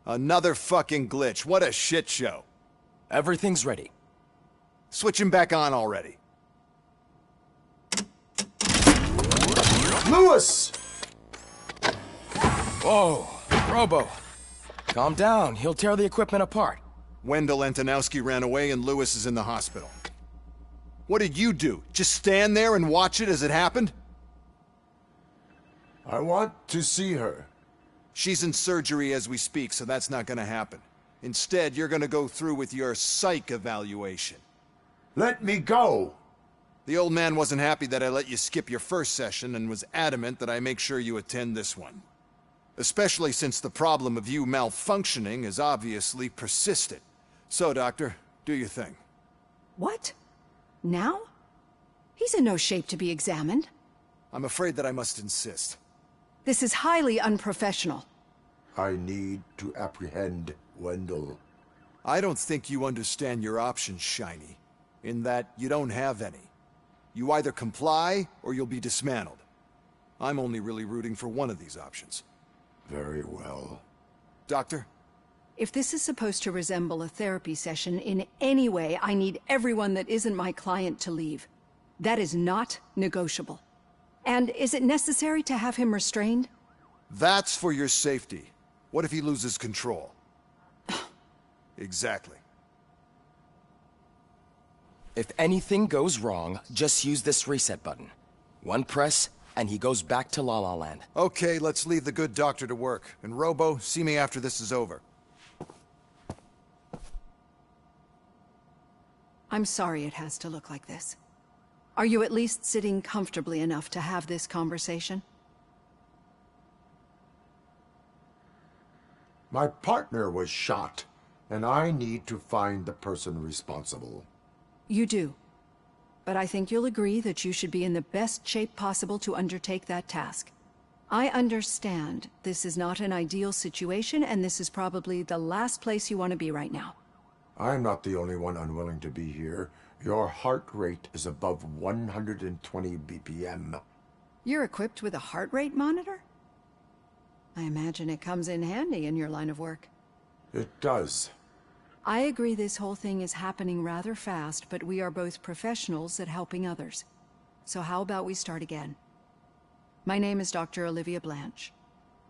Another fucking glitch. What a shit show. Everything's ready. Switch him back on already. Lewis! Whoa, Robo. Calm down, he'll tear the equipment apart. Wendell Antonowski ran away and Lewis is in the hospital. What did you do? Just stand there and watch it as it happened? I want to see her. She's in surgery as we speak, so that's not gonna happen. Instead, you're gonna go through with your psych evaluation. Let me go! The old man wasn't happy that I let you skip your first session and was adamant that I make sure you attend this one. Especially since the problem of you malfunctioning has obviously persisted. So, Doctor, do your thing. What? Now? He's in no shape to be examined. I'm afraid that I must insist. This is highly unprofessional. I need to apprehend Wendell. I don't think you understand your options, Shiny. In that you don't have any. You either comply, or you'll be dismantled. I'm only really rooting for one of these options. Very well. Doctor? If this is supposed to resemble a therapy session in any way, I need everyone that isn't my client to leave. That is not negotiable. And is it necessary to have him restrained? That's for your safety. What if he loses control? Exactly. If anything goes wrong, just use this reset button. One press, and he goes back to La La Land. Okay, let's leave the good doctor to work. And Robo, see me after this is over. I'm sorry it has to look like this. Are you at least sitting comfortably enough to have this conversation? My partner was shot, and I need to find the person responsible. You do. But I think you'll agree that you should be in the best shape possible to undertake that task. I understand this is not an ideal situation, and this is probably the last place you want to be right now. I'm not the only one unwilling to be here. Your heart rate is above 120 BPM. You're equipped with a heart rate monitor? I imagine it comes in handy in your line of work. It does. I agree this whole thing is happening rather fast, but we are both professionals at helping others. So how about we start again? My name is Dr. Olivia Blanche.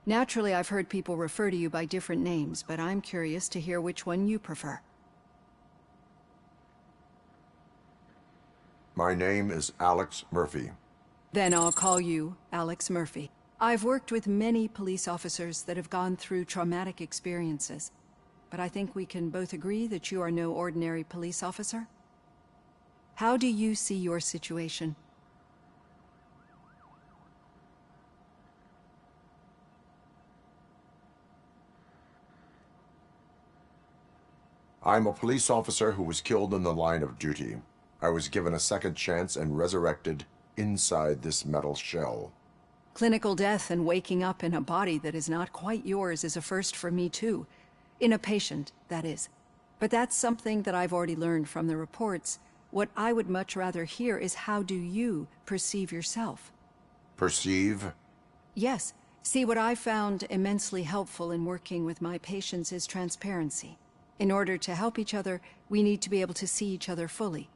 Naturally, I've heard people refer to you by different names, but I'm curious to hear which one you prefer. My name is Alex Murphy. Then I'll call you Alex Murphy. I've worked with many police officers that have gone through traumatic experiences, but I think we can both agree that you are no ordinary police officer. How do you see your situation? I'm a police officer who was killed in the line of duty. I was given a second chance and resurrected inside this metal shell. Clinical death and waking up in a body that is not quite yours is a first for me too. In a patient, that is. But that's something that I've already learned from the reports. What I would much rather hear is how do you perceive yourself? Perceive? Yes. See, what I found immensely helpful in working with my patients is transparency. In order to help each other, we need to be able to see each other fully.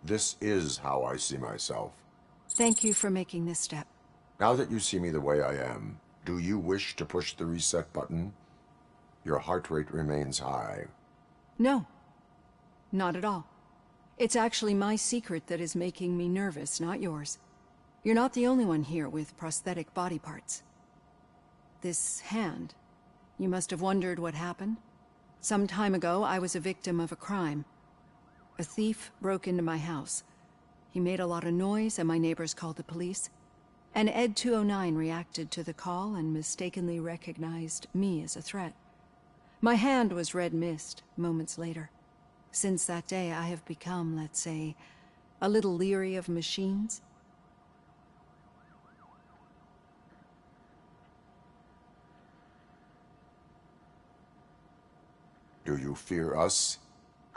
This is how I see myself. Thank you for making this step. Now that you see me the way I am, do you wish to push the reset button? Your heart rate remains high. No, not at all. It's actually my secret that is making me nervous, not yours. You're not the only one here with prosthetic body parts. This hand, you must have wondered what happened. Some time ago, I was a victim of a crime. A thief broke into my house. He made a lot of noise and my neighbors called the police. And Ed 209 reacted to the call and mistakenly recognized me as a threat. My hand was red mist moments later. Since that day, I have become, let's say, a little leery of machines. Do you fear us?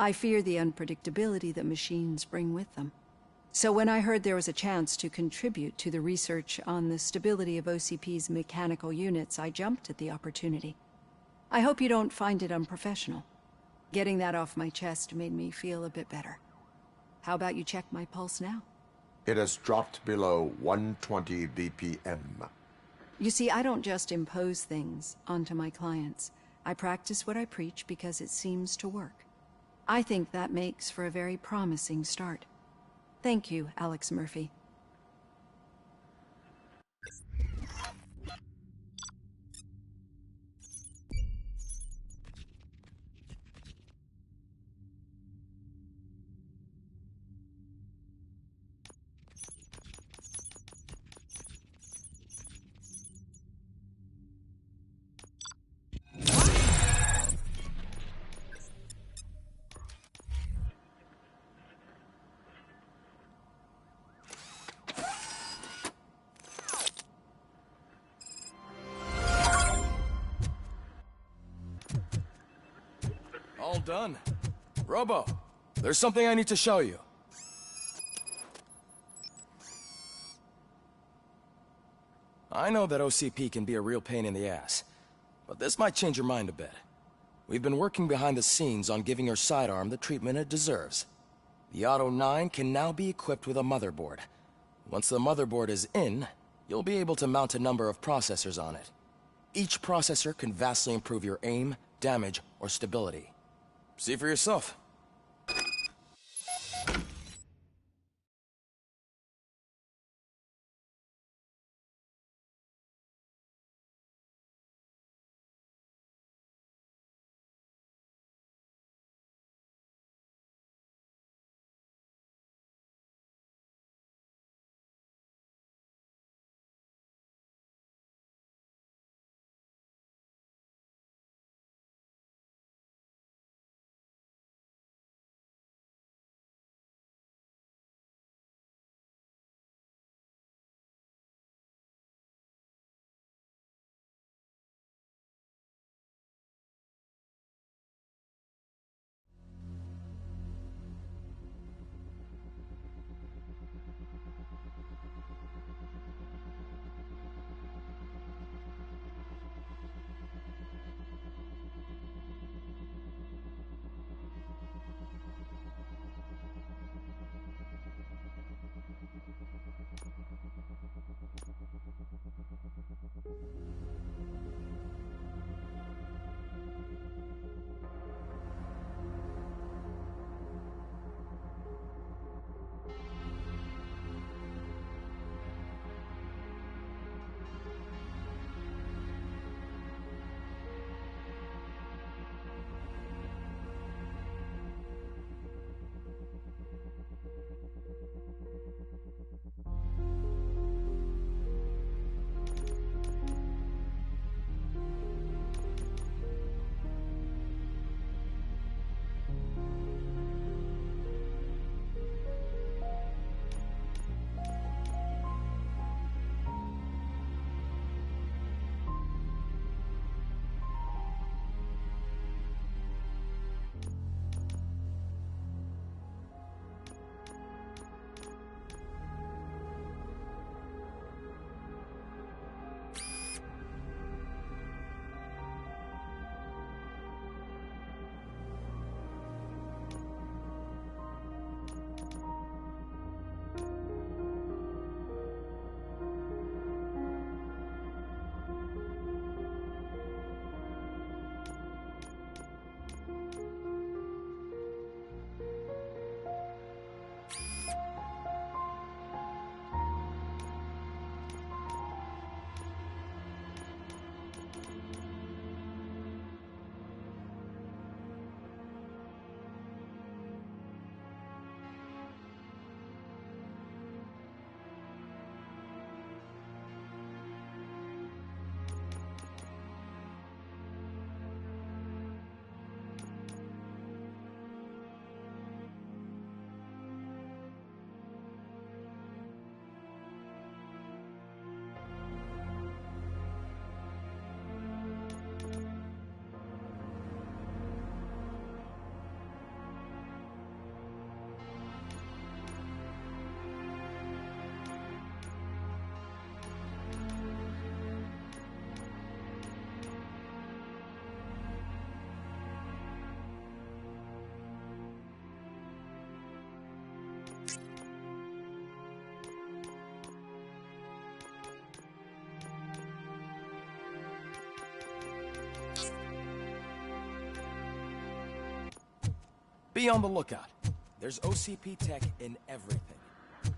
I fear the unpredictability that machines bring with them. So when I heard there was a chance to contribute to the research on the stability of OCP's mechanical units, I jumped at the opportunity. I hope you don't find it unprofessional. Getting that off my chest made me feel a bit better. How about you check my pulse now? It has dropped below 120 BPM. You see, I don't just impose things onto my clients. I practice what I preach because it seems to work. I think that makes for a very promising start. Thank you, Alex Murphy. All done. Robo, there's something I need to show you. I know that OCP can be a real pain in the ass, but this might change your mind a bit. We've been working behind the scenes on giving your sidearm the treatment it deserves. The Auto 9 can now be equipped with a motherboard. Once the motherboard is in, you'll be able to mount a number of processors on it. Each processor can vastly improve your aim, damage, or stability. See for yourself. Be on the lookout. There's OCP tech in everything. You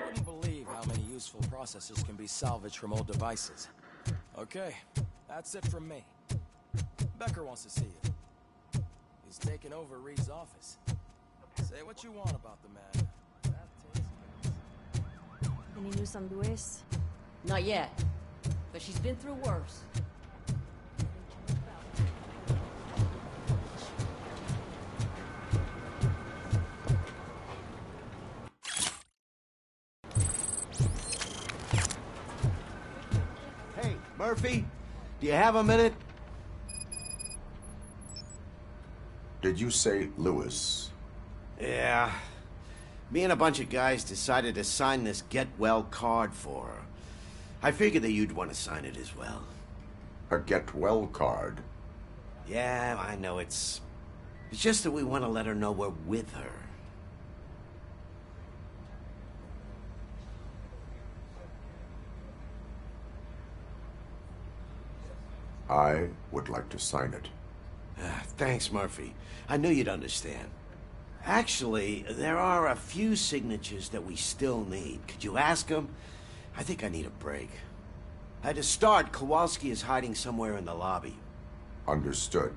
wouldn't believe how many useful processors can be salvaged from old devices. Okay, that's it from me. Becker wants to see you. He's taken over Reed's office. Say what you want about the man. That takes guts. Any news on Luis? Not yet, but she's been through worse. Hey, Murphy, do you have a minute? Did you say Lewis? Yeah. Me and a bunch of guys decided to sign this get well card for her. I figured that you'd want to sign it as well. A get well card? Yeah, I know it's just that we want to let her know we're with her. I would like to sign it. Thanks, Murphy. I knew you'd understand. Actually, there are a few signatures that we still need. Could you ask them? I think I need a break. To start, Kowalski is hiding somewhere in the lobby. Understood.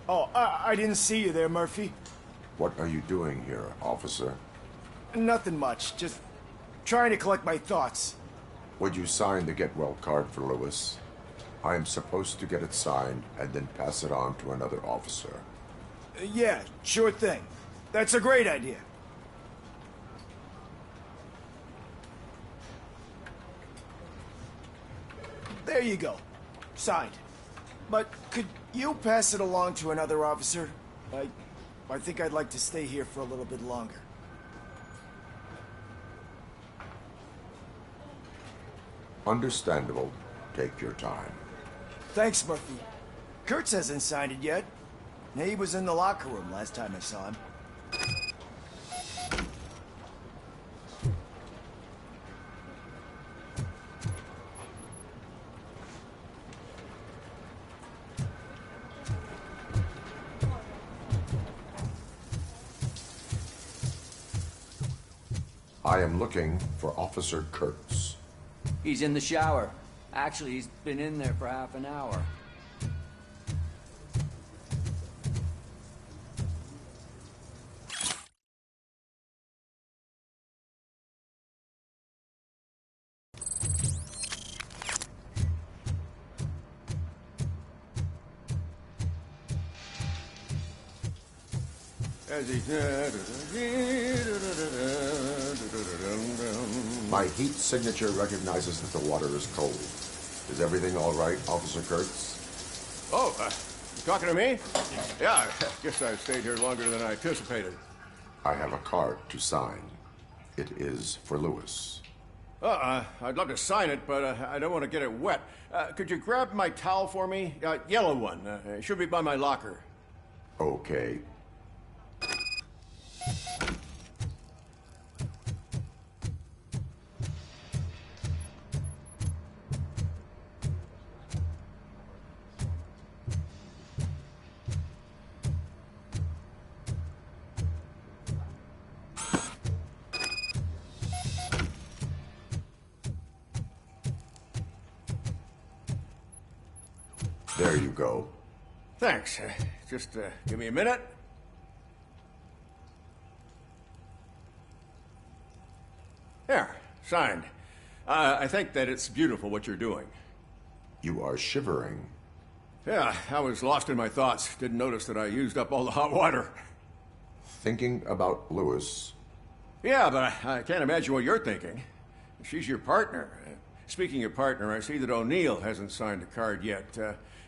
Oh, I didn't see you there, Murphy. What are you doing here, officer? Nothing much, just trying to collect my thoughts. Would you sign the get well card for Lewis? I am supposed to get it signed and then pass it on to another officer. Yeah, sure thing. That's a great idea. There you go. Signed. But could you pass it along to another officer? I think I'd like to stay here for a little bit longer. Understandable. Take your time. Thanks, Murphy. Kurtz hasn't signed it yet. He was in the locker room last time I saw him. I am looking for Officer Kurtz. He's in the shower. Actually, he's been in there for half an hour. My heat signature recognizes that the water is cold. Is everything all right, Officer Kurtz? Oh, you talking to me? Yeah, I guess I stayed here longer than I anticipated. I have a card to sign. It is for Lewis. I'd love to sign it, but I don't want to get it wet. Could you grab my towel for me? Yellow one. It should be by my locker. Okay. There you go. Thanks. Just give me a minute. There, signed. I think that it's beautiful what you're doing. You are shivering. Yeah, I was lost in my thoughts. Didn't notice that I used up all the hot water. Thinking about Lewis. Yeah, but I can't imagine what you're thinking. She's your partner. Speaking of partner, I see that O'Neill hasn't signed the card yet.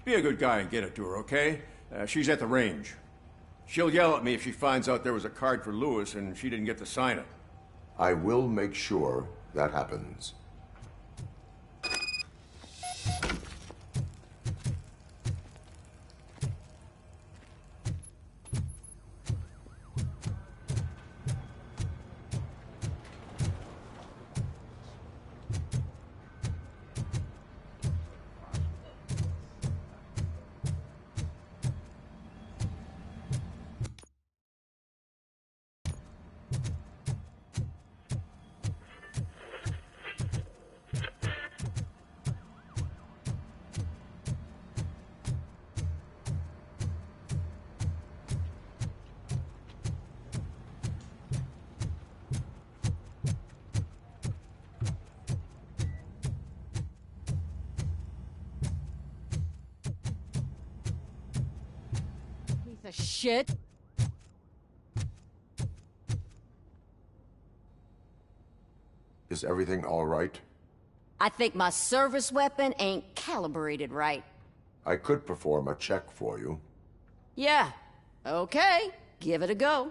Be a good guy and get it to her, okay? She's at the range. She'll yell at me if she finds out there was a card for Lewis and she didn't get to sign it. I will make sure that happens. The shit. Is everything all right? I think my service weapon ain't calibrated right. I could perform a check for you. Yeah. Okay. Give it a go.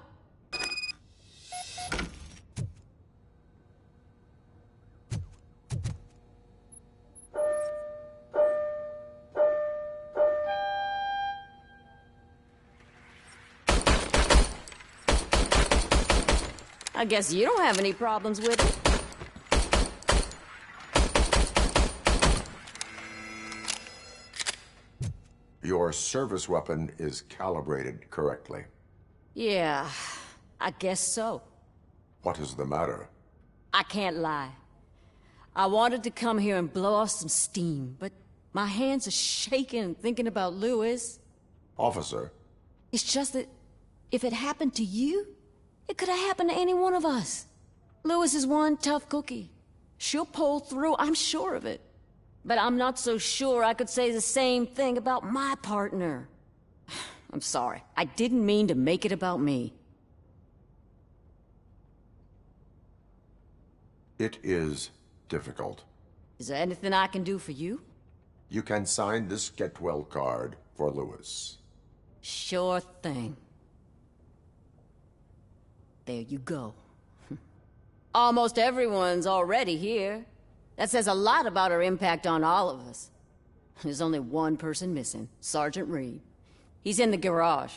I guess you don't have any problems with it. Your service weapon is calibrated correctly. Yeah, I guess so. What is the matter? I can't lie. I wanted to come here and blow off some steam, but my hands are shaking thinking about Lewis. Officer. It's just that if it happened to you, it could have happened to any one of us. Lewis is one tough cookie. She'll pull through, I'm sure of it. But I'm not so sure I could say the same thing about my partner. I'm sorry. I didn't mean to make it about me. It is difficult. Is there anything I can do for you? You can sign this get well card for Lewis. Sure thing. There you go. Almost everyone's already here. That says a lot about her impact on all of us. There's only one person missing, Sergeant Reed. He's in the garage.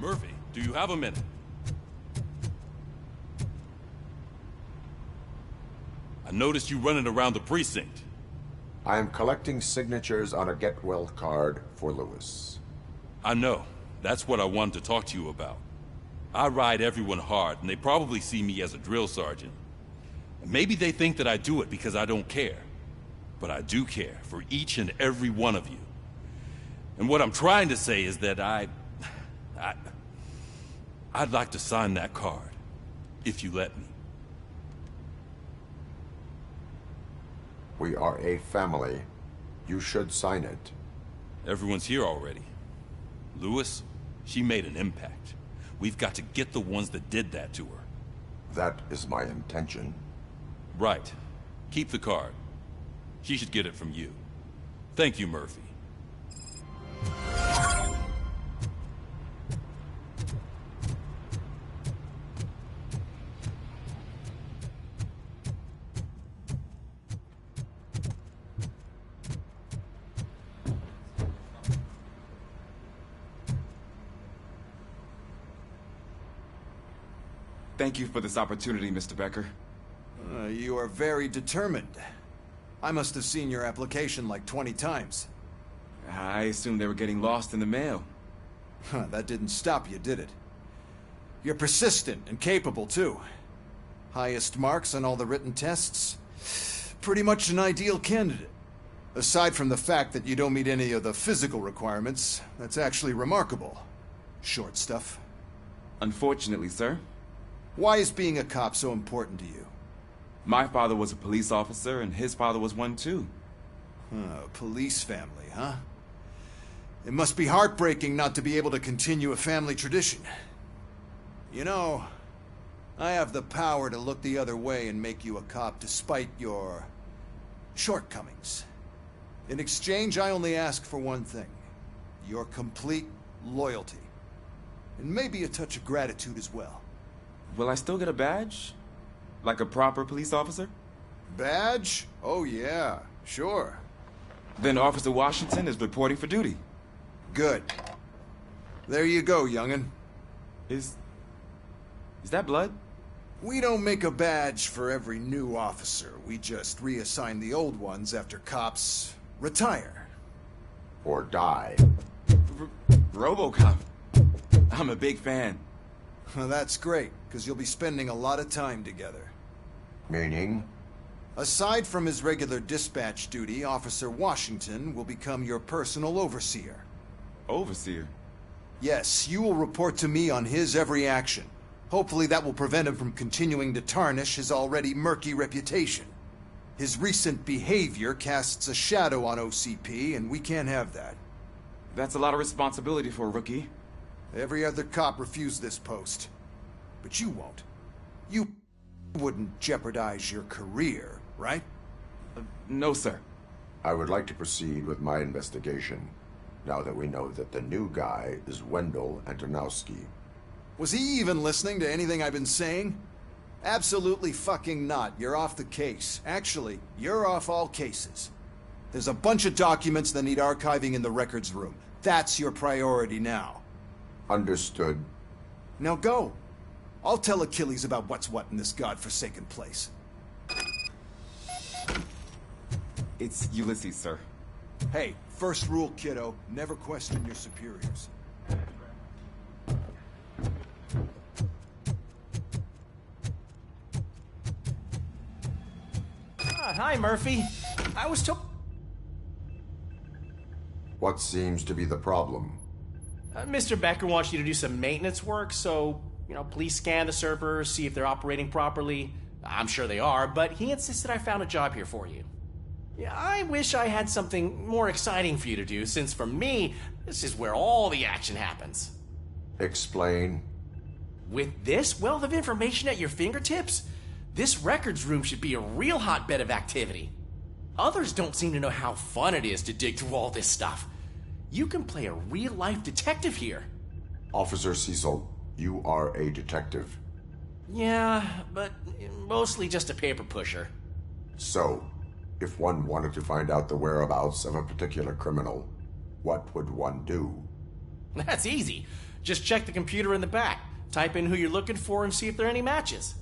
Murphy, do you have a minute? I noticed you running around the precinct. I am collecting signatures on a get well card for Lewis. I know. That's what I wanted to talk to you about. I ride everyone hard, and they probably see me as a drill sergeant. And maybe they think that I do it because I don't care. But I do care for each and every one of you. And what I'm trying to say is that I'd like to sign that card, if you let me. We are a family. You should sign it. Everyone's here already. Lewis, she made an impact. We've got to get the ones that did that to her. That is my intention. Right. Keep the card. She should get it from you. Thank you, Murphy. Thank you for this opportunity, Mr. Becker. You are very determined. I must have seen your application like 20 times. I assumed they were getting lost in the mail. That didn't stop you, did it? You're persistent and capable, too. Highest marks on all the written tests. Pretty much an ideal candidate. Aside from the fact that you don't meet any of the physical requirements, that's actually remarkable. Short stuff. Unfortunately, sir. Why is being a cop so important to you? My father was a police officer, and his father was one too. Police family, huh? It must be heartbreaking not to be able to continue a family tradition. You know, I have the power to look the other way and make you a cop despite your shortcomings. In exchange, I only ask for one thing. Your complete loyalty. And maybe a touch of gratitude as well. Will I still get a badge? Like a proper police officer? Badge? Oh yeah, sure. Then Officer Washington is reporting for duty. Good. There you go, young'un. Is that blood? We don't make a badge for every new officer. We just reassign the old ones after cops retire. Or die. RoboCop. I'm a big fan. Well, that's great, because you'll be spending a lot of time together. Meaning? Aside from his regular dispatch duty, Officer Washington will become your personal overseer. Overseer? Yes, you will report to me on his every action. Hopefully that will prevent him from continuing to tarnish his already murky reputation. His recent behavior casts a shadow on OCP, and we can't have that. That's a lot of responsibility for a rookie. Every other cop refused this post. But you won't. You wouldn't jeopardize your career, right? No, sir. I would like to proceed with my investigation, now that we know that the new guy is Wendell Antonowski. Was he even listening to anything I've been saying? Absolutely fucking not. You're off the case. Actually, you're off all cases. There's a bunch of documents that need archiving in the records room. That's your priority now. Understood. Now go. I'll tell Achilles about what's what in this godforsaken place. It's Ulysses, sir. Hey, first rule, kiddo. Never question your superiors. Hi, Murphy. I was told... What seems to be the problem? Mr. Becker wants you to do some maintenance work, so, please scan the servers, see if they're operating properly. I'm sure they are, but he insisted I found a job here for you. Yeah, I wish I had something more exciting for you to do, since for me, this is where all the action happens. Explain. With this wealth of information at your fingertips, this records room should be a real hotbed of activity. Others don't seem to know how fun it is to dig through all this stuff. You can play a real-life detective here. Officer Cecil, you are a detective. Yeah, but mostly just a paper pusher. So, if one wanted to find out the whereabouts of a particular criminal, what would one do? That's easy. Just check the computer in the back, type in who you're looking for, and see if there are any matches.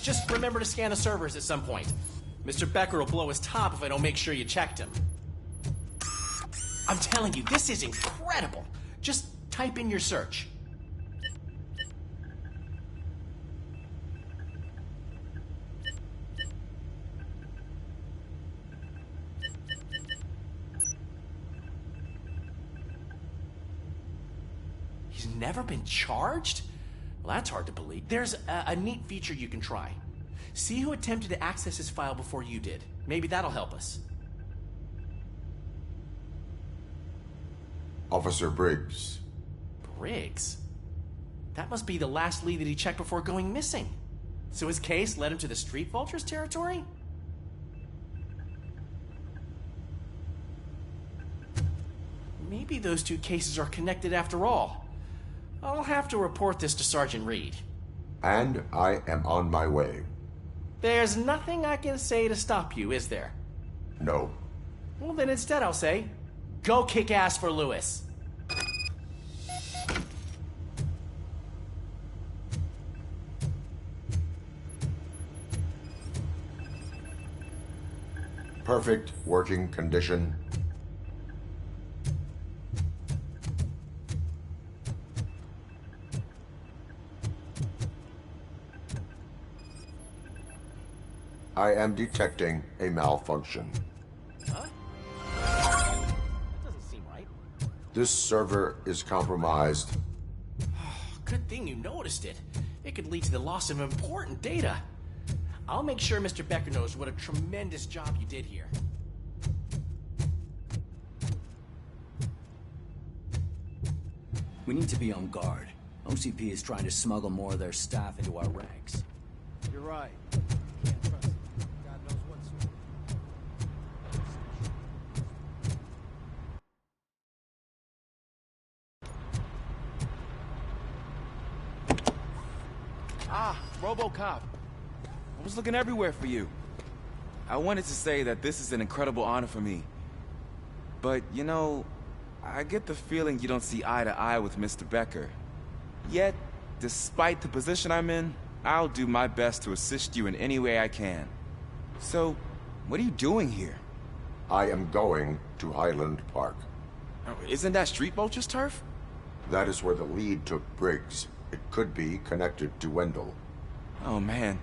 Just remember to scan the servers at some point. Mr. Becker will blow his top if I don't make sure you checked him. I'm telling you, this is incredible. Just type in your search. He's never been charged? Well, that's hard to believe. There's a neat feature you can try. See who attempted to access his file before you did. Maybe that'll help us. Officer Briggs. Briggs? That must be the last lead that he checked before going missing. So his case led him to the Street Vultures territory? Maybe those two cases are connected after all. I'll have to report this to Sergeant Reed. And I am on my way. There's nothing I can say to stop you, is there? No. Well, then instead I'll say, go kick ass for Lewis. Perfect working condition. I am detecting a malfunction. Huh? That doesn't seem right. This server is compromised. Good thing you noticed it. It could lead to the loss of important data. I'll make sure Mr. Becker knows what a tremendous job you did here. We need to be on guard. OCP is trying to smuggle more of their staff into our ranks. You're right. Can't trust them. God knows what's... Ah, RoboCop. I was looking everywhere for you. I wanted to say that this is an incredible honor for me. But, you know, I get the feeling you don't see eye to eye with Mr. Becker. Yet, despite the position I'm in, I'll do my best to assist you in any way I can. So, what are you doing here? I am going to Highland Park. Oh, isn't that Street Vulture's turf? That is where the lead took Briggs. It could be connected to Wendell. Oh, man.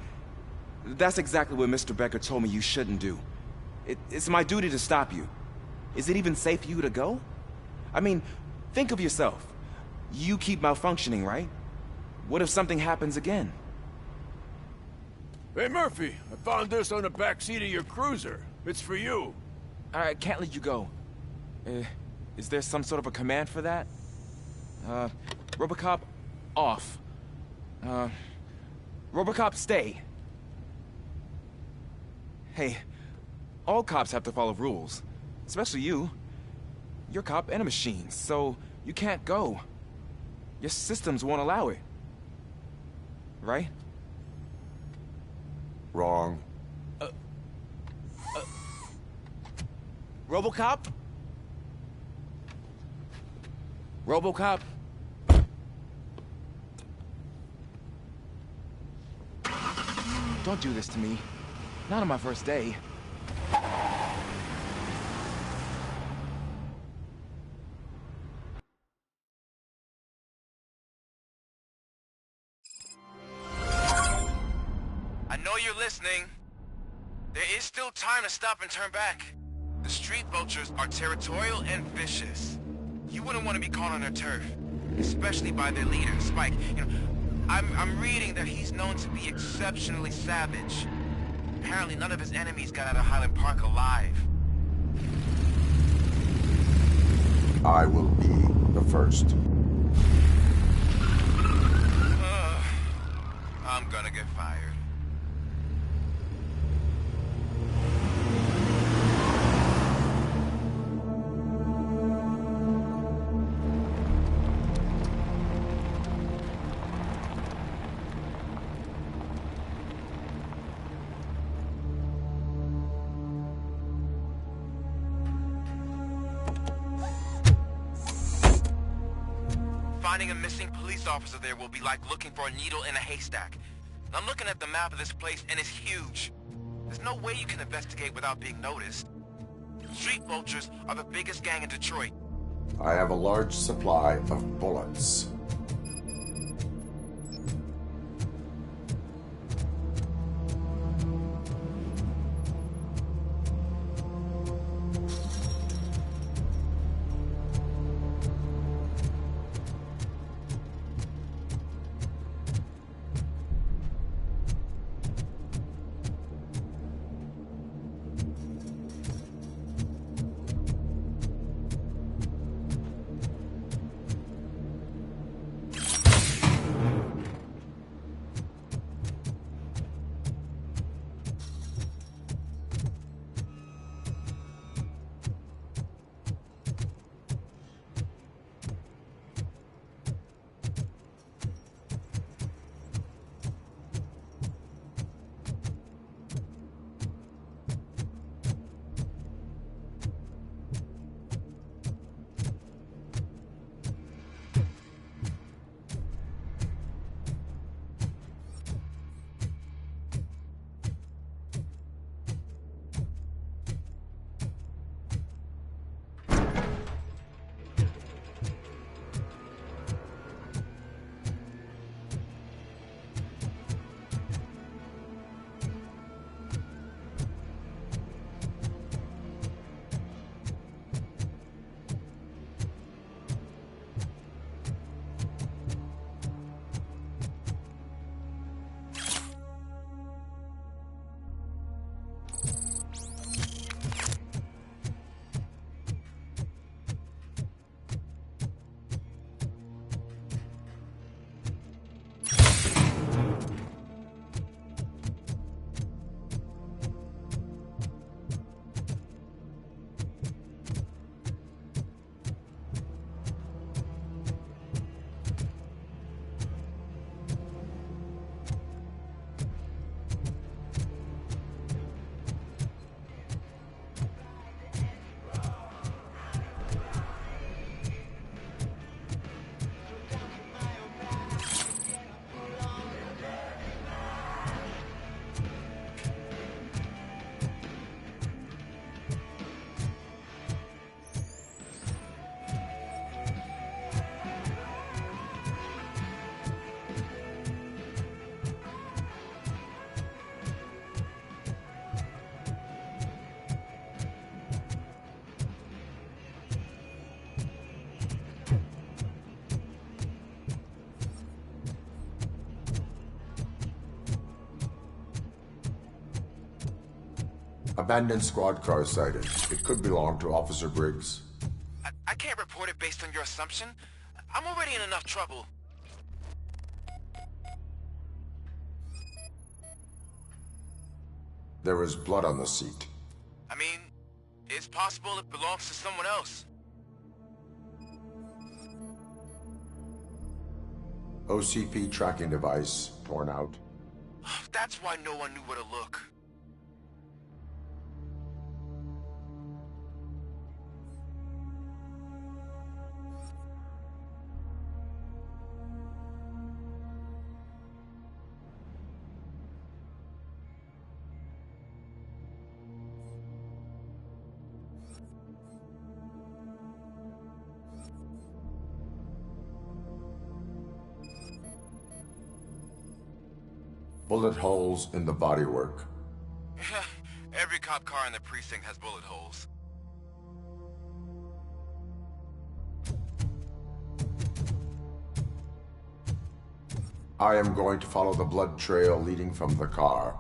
That's exactly what Mr. Becker told me you shouldn't do. It's my duty to stop you. Is it even safe for you to go? I mean, think of yourself. You keep malfunctioning, right? What if something happens again? Hey, Murphy, I found this on the back seat of your cruiser. It's for you. I can't let you go. Is there some sort of a command for that? RoboCop, off. RoboCop, stay. Hey, all cops have to follow rules. Especially you. You're a cop and a machine, so you can't go. Your systems won't allow it. Right? Wrong. RoboCop? RoboCop? Don't do this to me. Not on my first day. I know you're listening. There is still time to stop and turn back. The street vultures are territorial and vicious. You wouldn't want to be caught on their turf, especially by their leader, Spike. You know, I'm reading that he's known to be exceptionally savage. Apparently none of his enemies got out of Highland Park alive. I will be the first. I'm gonna get fired. Finding a missing police officer there will be like looking for a needle in a haystack. And I'm looking at the map of this place, and it's huge. There's no way you can investigate without being noticed. Street vultures are the biggest gang in Detroit. I have a large supply of bullets. Abandoned squad car sighted. It could belong to Officer Briggs. I can't report it based on your assumption. I'm already in enough trouble. There is blood on the seat. I mean, it's possible it belongs to someone else. OCP tracking device torn out. That's why no one knew where to look. Bullet holes in the bodywork. Every cop car in the precinct has bullet holes. I am going to follow the blood trail leading from the car.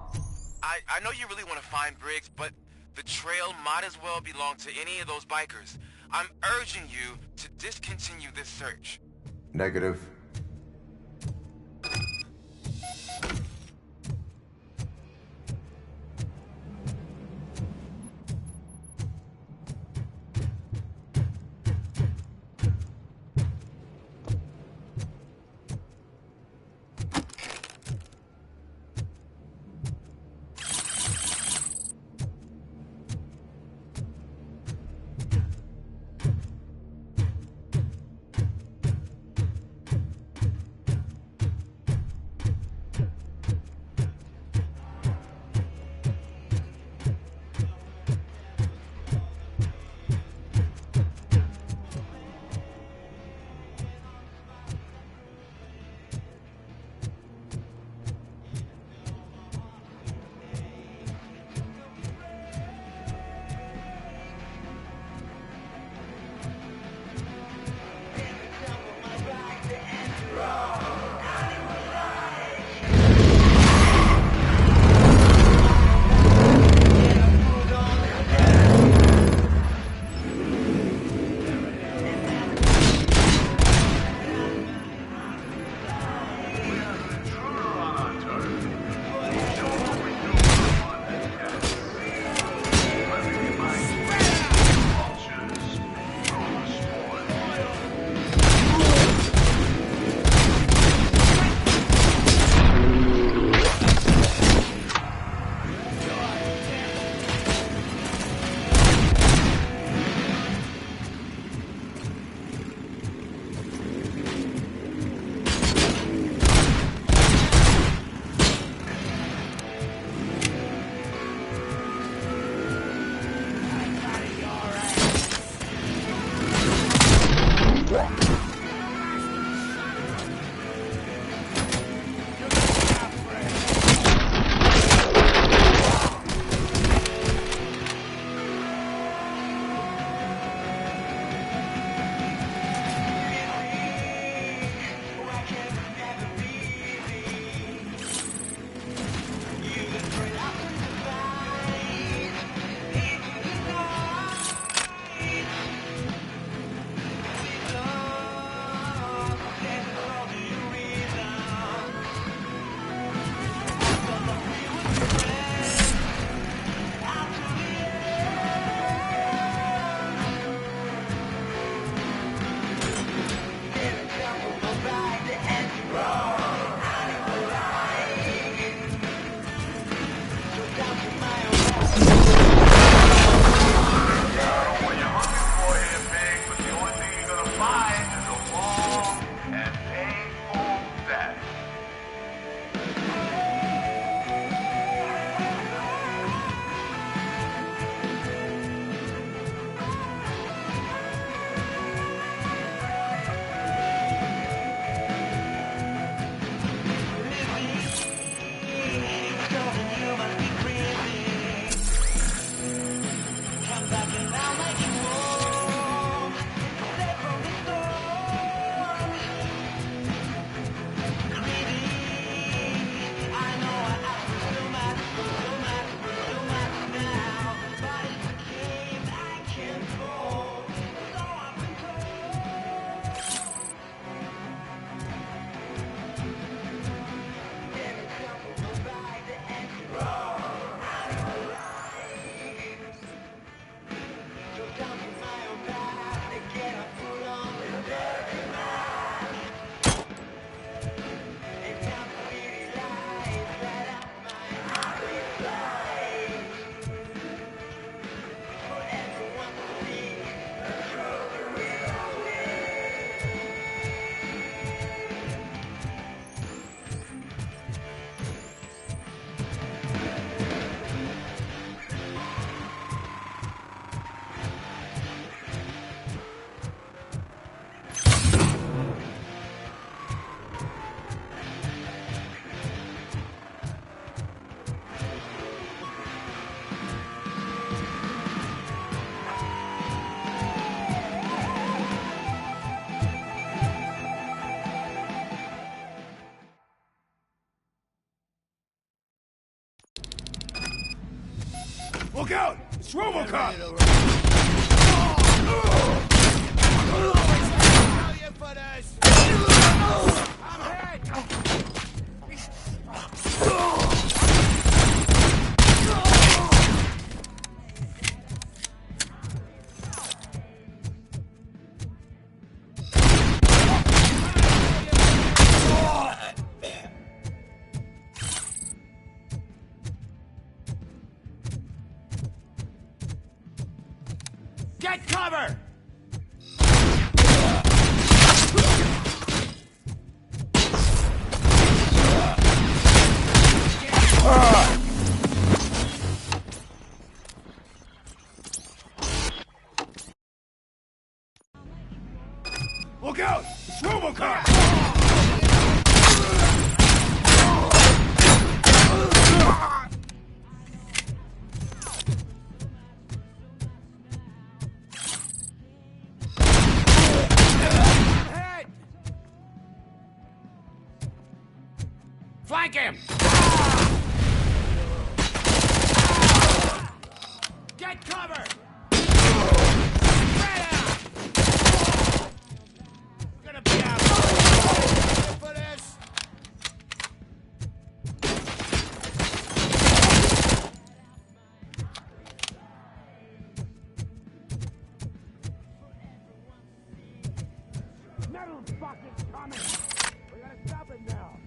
I know you really want to find Briggs, but the trail might as well belong to any of those bikers. I'm urging you to discontinue this search. Negative. Look out! It's RoboCop! Get cover! Look out! It's RoboCop! Flank him! Get cover! Spread out! We're gonna be out for this! Metal bucket's coming! We gotta stop it now!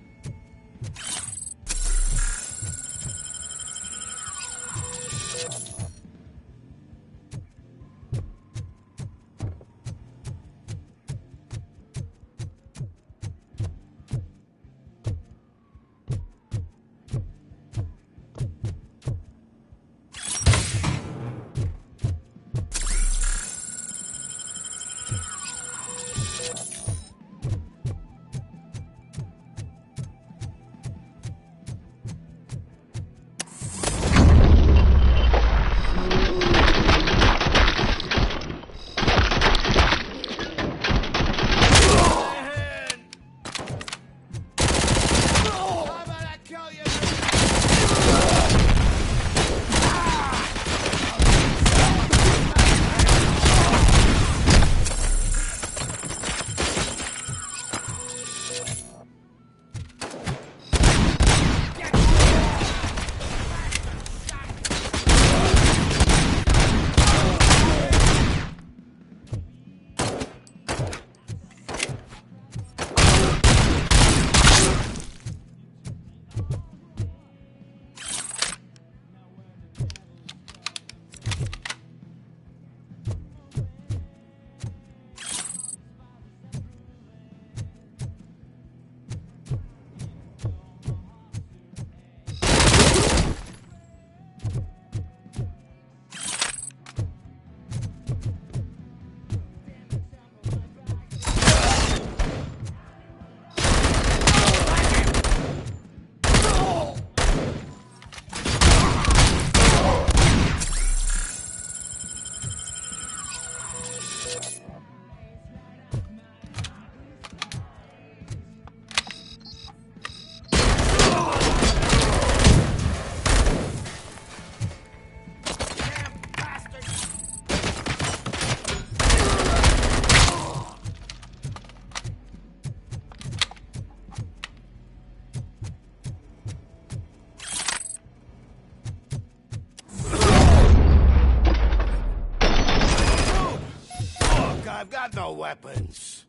I've got no weapons.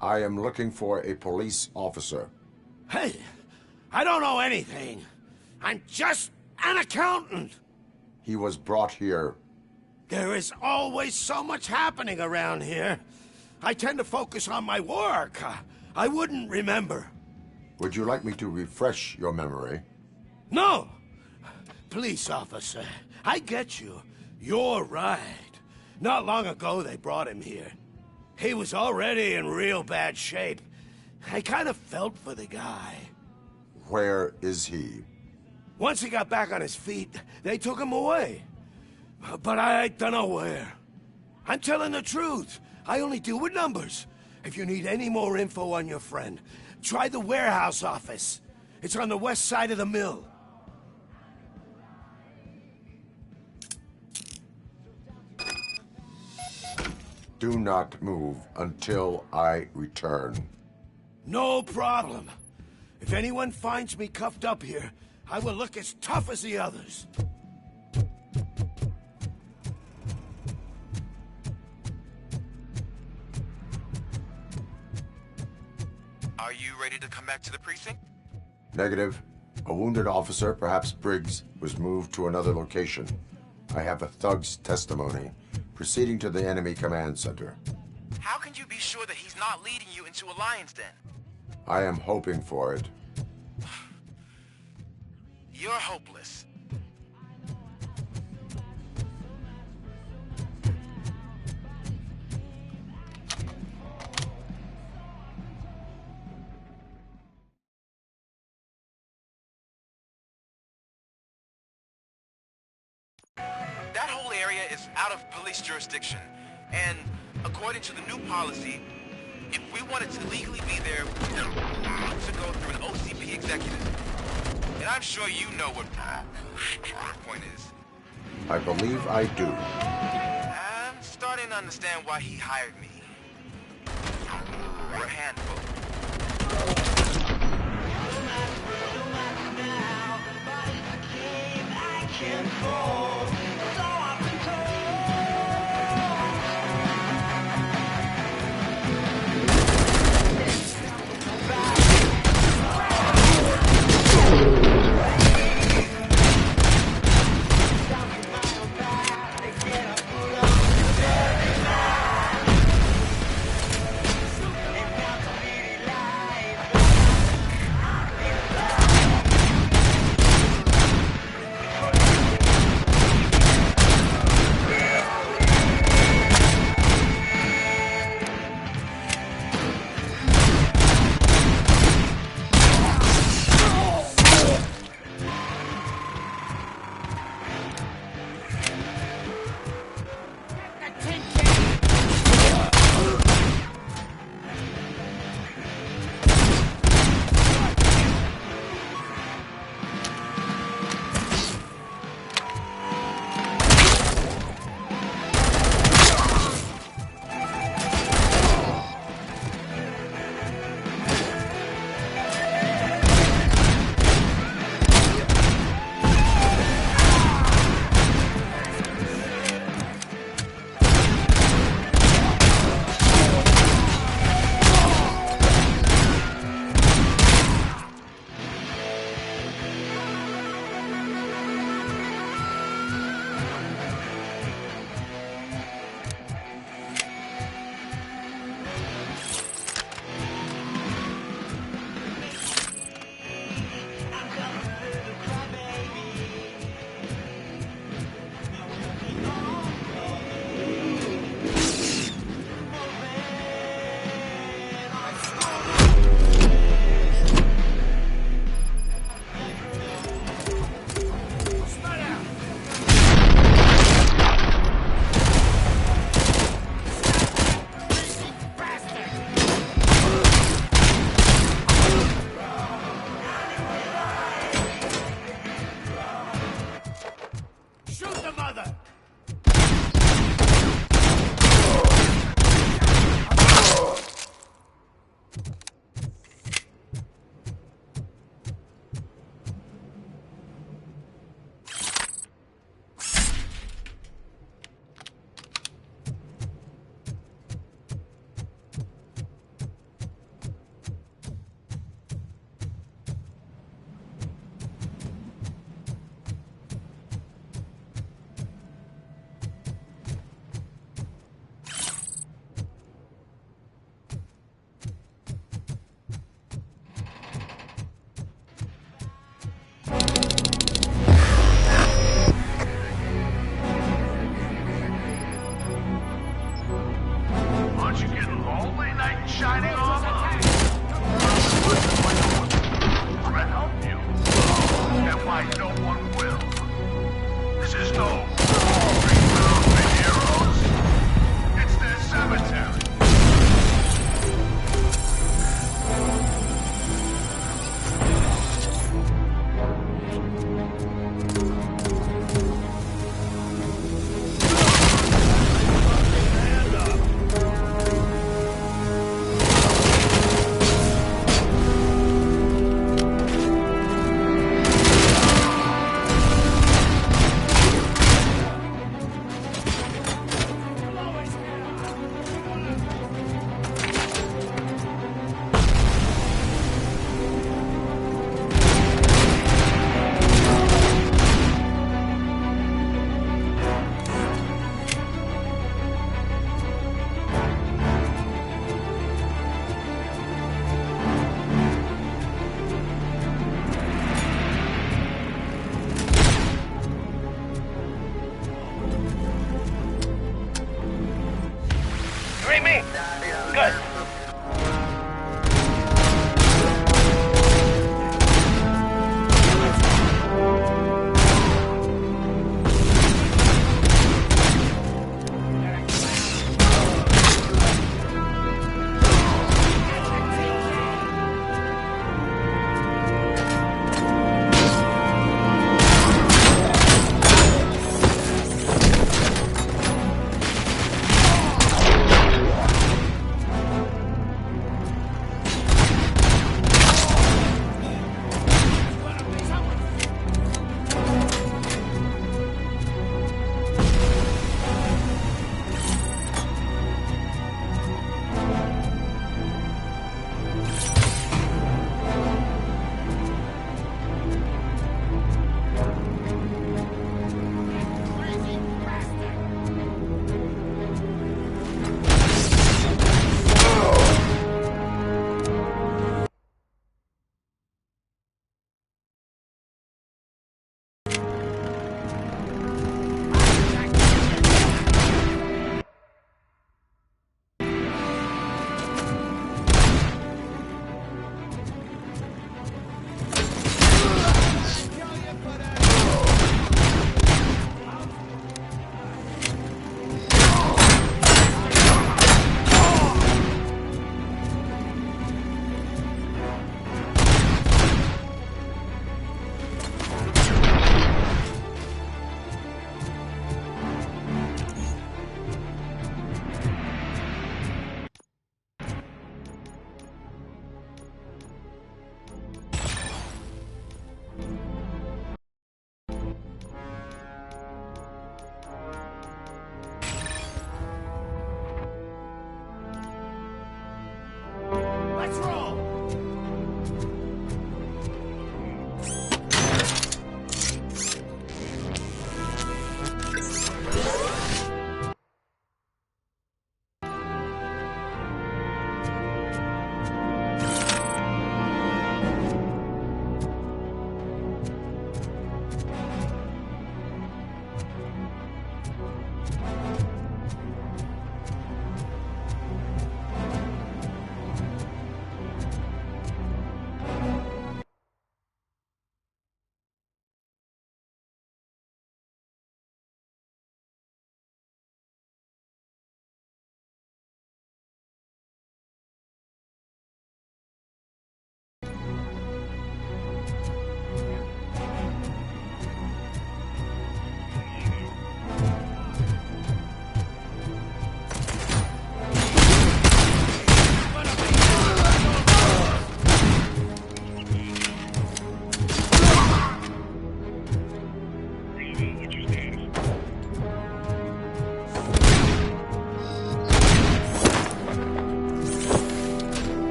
I am looking for a police officer. Hey, I don't know anything. I'm just an accountant. He was brought here. There is always so much happening around here. I tend to focus on my work. I wouldn't remember. Would you like me to refresh your memory? No! Police officer, I get you. You're right. Not long ago they brought him here. He was already in real bad shape. I kind of felt for the guy. Where is he? Once he got back on his feet, they took him away. But I don't know where. I'm telling the truth. I only deal with numbers. If you need any more info on your friend, try the warehouse office. It's on the west side of the mill. Do not move until I return. No problem. If anyone finds me cuffed up here, I will look as tough as the others. Are you ready to come back to the precinct? Negative. A wounded officer, perhaps Briggs, was moved to another location. I have a thug's testimony, proceeding to the enemy command center. How can you be sure that he's not leading you into a lion's den? I am hoping for it. You're hopeless. That whole area is out of police jurisdiction, and according to the new policy, if we wanted to legally be there, we need to go through an OCP executive. And I'm sure you know what your point is. I believe I do. I'm starting to understand why he hired me. We're a handful.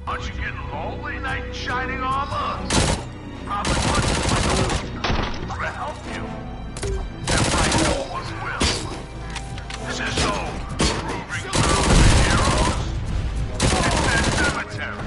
Aren't you getting lonely, knight in shining armor? Probably wants to help you. And right no one will. This is home, proving ground heroes. It's their cemetery.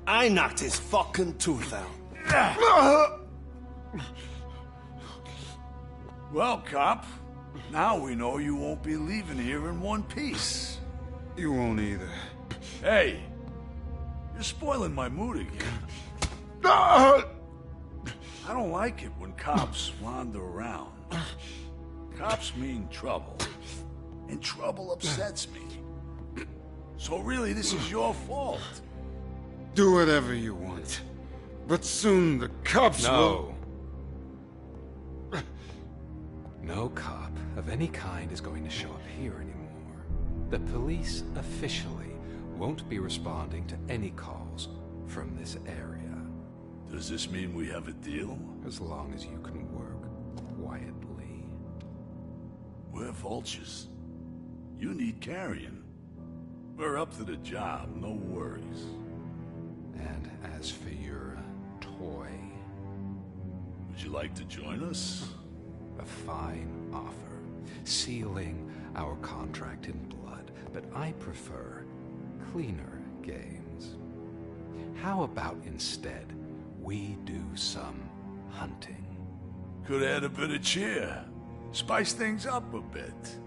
I knocked his fucking tooth out. Well, cop, now we know you won't be leaving here in one piece. You won't either. Hey, you're spoiling my mood again. I don't like it when cops wander around. Cops mean trouble, and trouble upsets me. So really, this is your fault. Do whatever you want. But soon the cops will... No cop of any kind is going to show up here anymore. The police officially won't be responding to any calls from this area. Does this mean we have a deal? As long as you can work quietly. We're vultures. You need carrying. We're up to the job, no worries. And as for your toy... Would you like to join us? A fine offer, sealing our contract in blood, but I prefer cleaner games. How about instead we do some hunting? Could add a bit of cheer, spice things up a bit.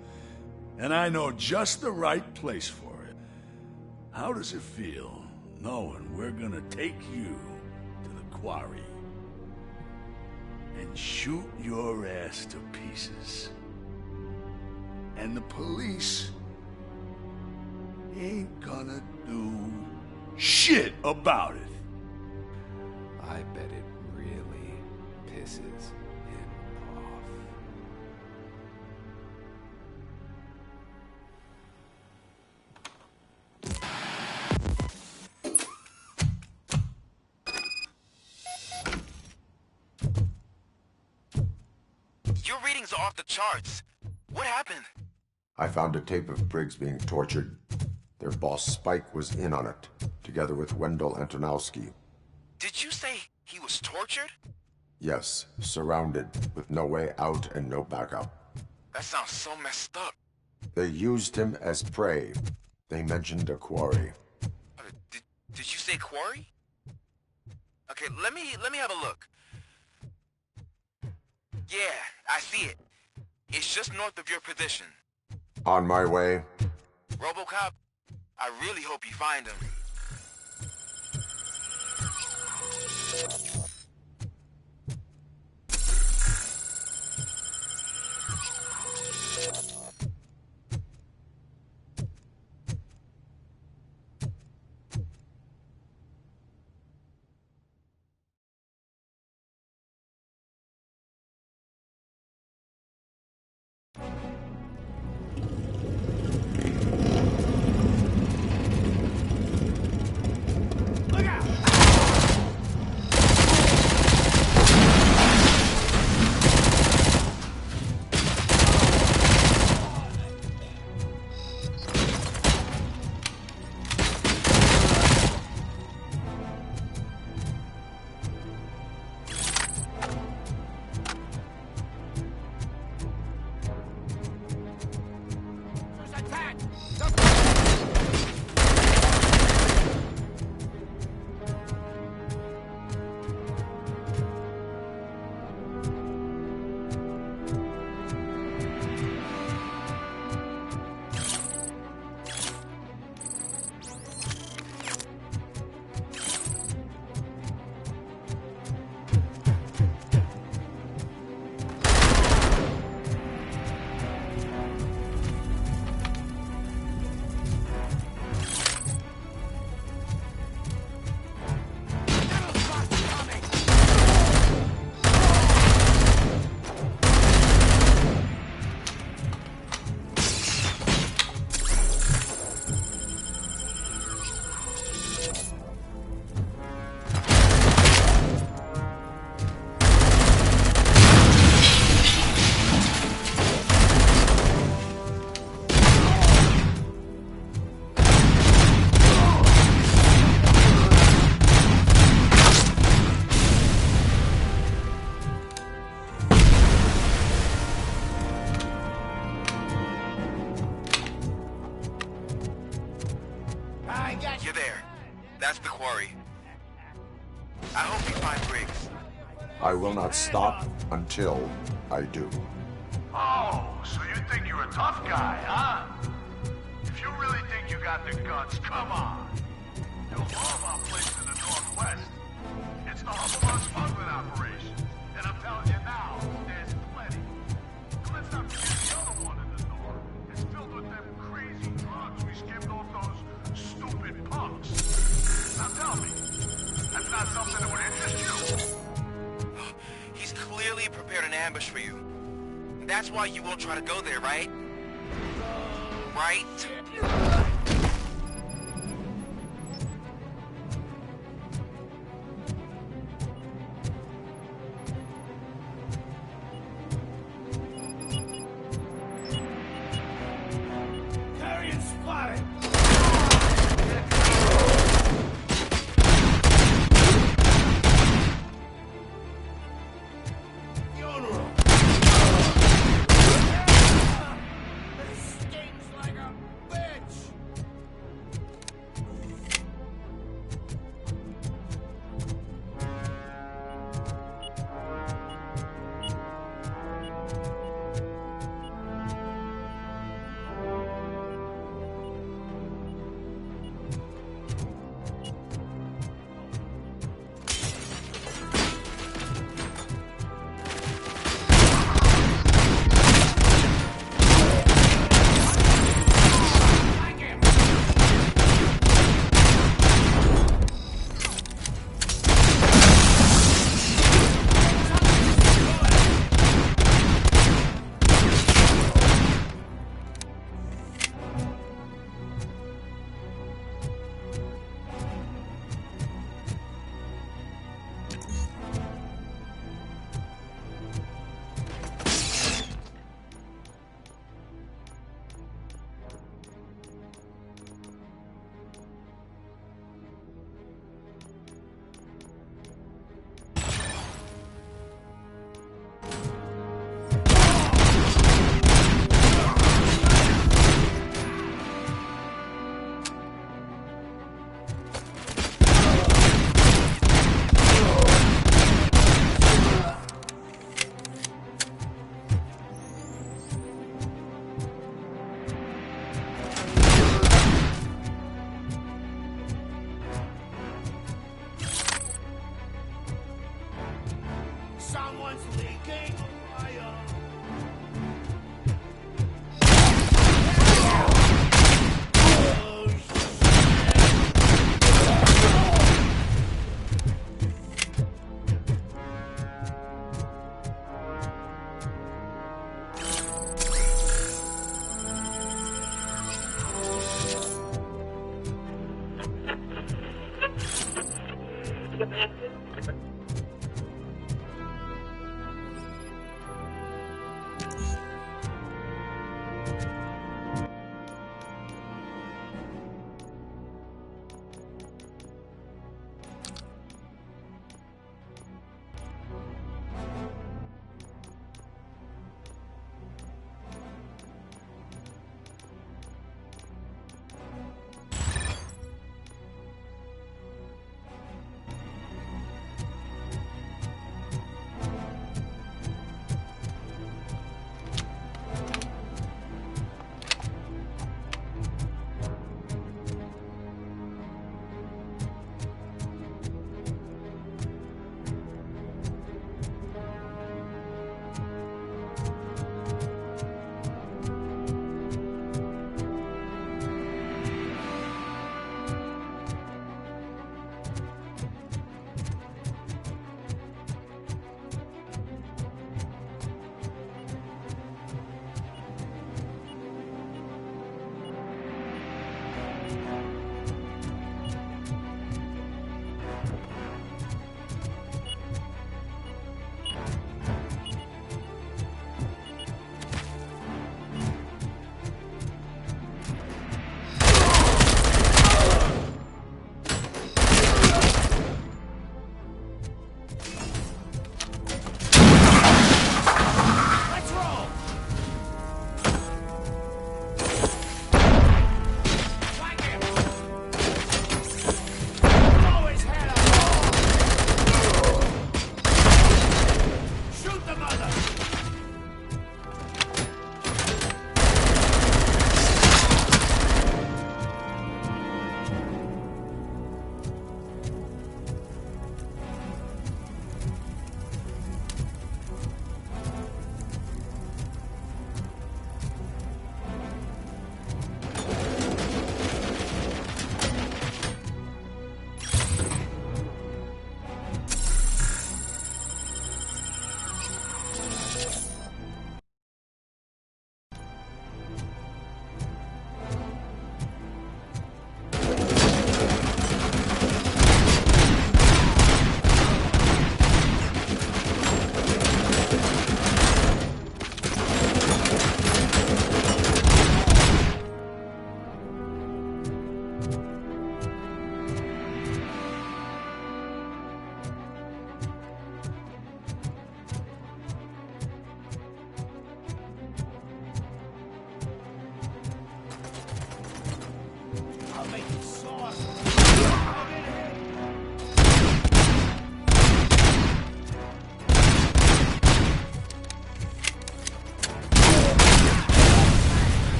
And I know just the right place for it. How does it feel knowing we're gonna take you to the quarry and shoot your ass to pieces? And the police ain't gonna do shit about it. I bet it really pisses him off. Your readings are off the charts. What happened? I found a tape of Briggs being tortured. Their boss Spike was in on it, together with Wendell Antonowski. Did you say he was tortured? Yes, surrounded, with no way out and no backup. That sounds so messed up. They used him as prey. They mentioned a quarry. Did you say quarry? Okay, let me have a look. Yeah, I see it. It's just north of your position. On my way. RoboCop, I really hope you find him. That's the quarry. I hope you find Briggs. I will not stop until I do. Oh, so you think you're a tough guy, huh? If you really think you got the guts, come on. You'll love our place in the Northwest. It's the hub of our smuggling operation. And I'm telling you now, there's plenty. And let's not forget the other one in the north. It's filled with them crazy drugs we skimmed off those stupid punks. Now tell me, that's not something that would interest you? He's clearly prepared an ambush for you. That's why you won't try to go there, right? Right? Carrion spotted! Someone's leaking fire.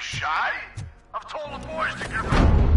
shy? I've told the boys to get rid.